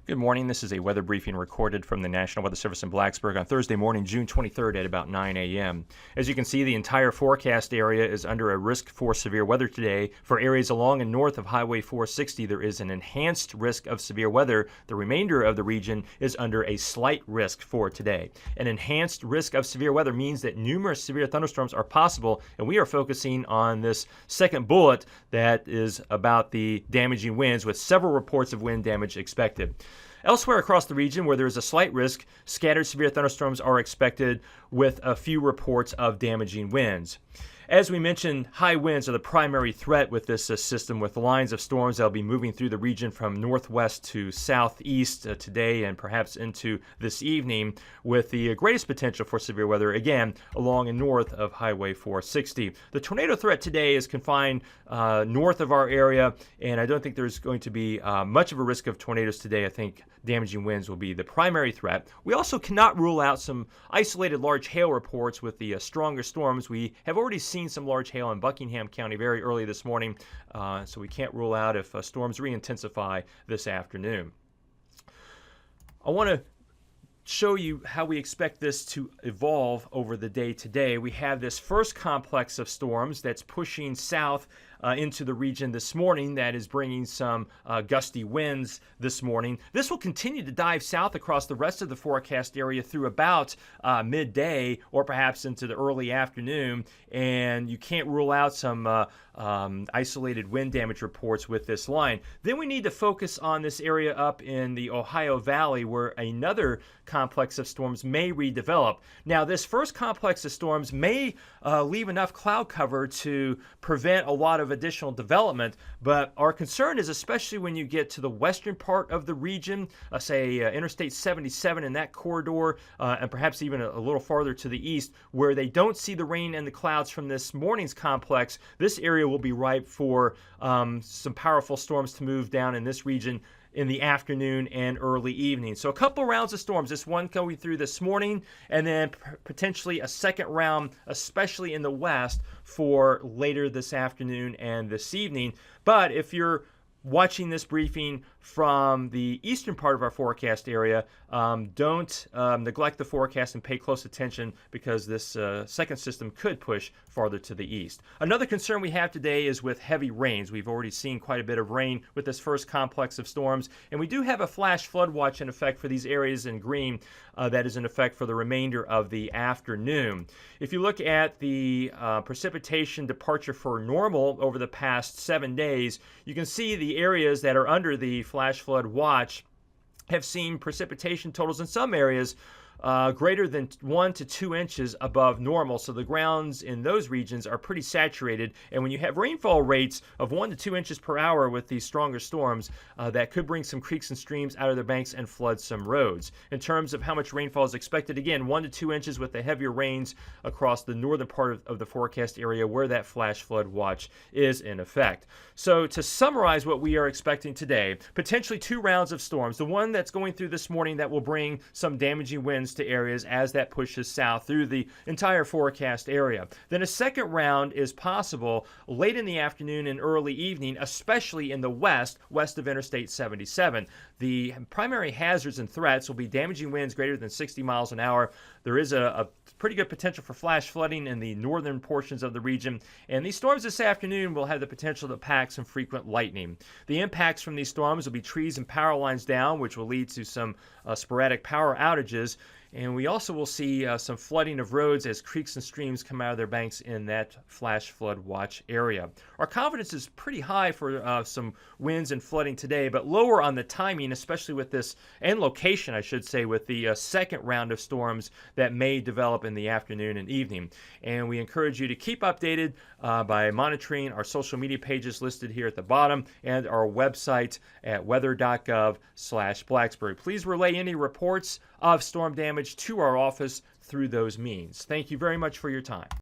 Good morning. This is a weather briefing recorded from the National Weather Service in Blacksburg on Thursday morning, June 23rd at about 9 a.m. As you can see, the entire forecast area is under a risk for severe weather today. For areas along and north of Highway 460, there is an enhanced risk of severe weather. The remainder of the region is under a slight risk for today. An enhanced risk of severe weather means that numerous severe thunderstorms are possible, and we are focusing on this second bullet that is about the damaging winds, with several reports of wind damage expected. Elsewhere across the region where there is a slight risk, scattered severe thunderstorms are expected with a few reports of damaging winds. As we mentioned, high winds are the primary threat with this system, with lines of storms that will be moving through the region from northwest to southeast today and perhaps into this evening, with the greatest potential for severe weather, again, along and north of Highway 460. The tornado threat today is confined north of our area, and I don't think there's going to be much of a risk of tornadoes today. I think damaging winds will be the primary threat. We also cannot rule out some isolated large hail reports with the stronger storms. We have already seen some large hail in Buckingham County very early this morning, so we can't rule out if storms re-intensify this afternoon. I want to show you how we expect this to evolve over the day today. We have this first complex of storms that's pushing south into the region this morning that is bringing some gusty winds this morning. This will continue to dive south across the rest of the forecast area through about midday or perhaps into the early afternoon, and you can't rule out some isolated wind damage reports with this line. Then we need to focus on this area up in the Ohio Valley where another complex of storms may redevelop. Now, this first complex of storms may leave enough cloud cover to prevent a lot of additional development, but our concern is especially when you get to the western part of the region, say Interstate 77 in that corridor, and perhaps even a little farther to the east, where they don't see the rain and the clouds from this morning's complex. This area will be ripe for some powerful storms to move down in this region in the afternoon and early evening. So a couple rounds of storms, this one going through this morning, and then potentially a second round, especially in the west, for later this afternoon and this evening. But if you're watching this briefing from the eastern part of our forecast area, don't neglect the forecast and pay close attention, because this second system could push farther to the east. Another concern we have today is with heavy rains. We've already seen quite a bit of rain with this first complex of storms, and we do have a flash flood watch in effect for these areas in green that is in effect for the remainder of the afternoon. If you look at the precipitation departure for normal over the past 7 days, you can see the areas that are under the flash flood watch have seen precipitation totals in some areas greater than 1 to 2 inches above normal. So the grounds in those regions are pretty saturated. And when you have rainfall rates of 1 to 2 inches per hour with these stronger storms, that could bring some creeks and streams out of their banks and flood some roads. In terms of how much rainfall is expected, again, 1 to 2 inches with the heavier rains across the northern part of the forecast area where that flash flood watch is in effect. So to summarize what we are expecting today, potentially 2 rounds of storms. The one that's going through this morning that will bring some damaging winds to areas as that pushes south through the entire forecast area. Then a second round is possible late in the afternoon and early evening, especially in the west of Interstate 77. The primary hazards and threats will be damaging winds greater than 60 miles an hour. There is a pretty good potential for flash flooding in the northern portions of the region, and these storms this afternoon will have the potential to pack some frequent lightning. The impacts from these storms will be trees and power lines down, which will lead to some sporadic power outages. And we also will see some flooding of roads as creeks and streams come out of their banks in that flash flood watch area. Our confidence is pretty high for some winds and flooding today, but lower on the timing, especially with this, and location, I should say, with the second round of storms that may develop in the afternoon and evening. And we encourage you to keep updated by monitoring our social media pages listed here at the bottom and our website at weather.gov/Blacksburg. Please relay any reports of storm damage to our office through those means. Thank you very much for your time.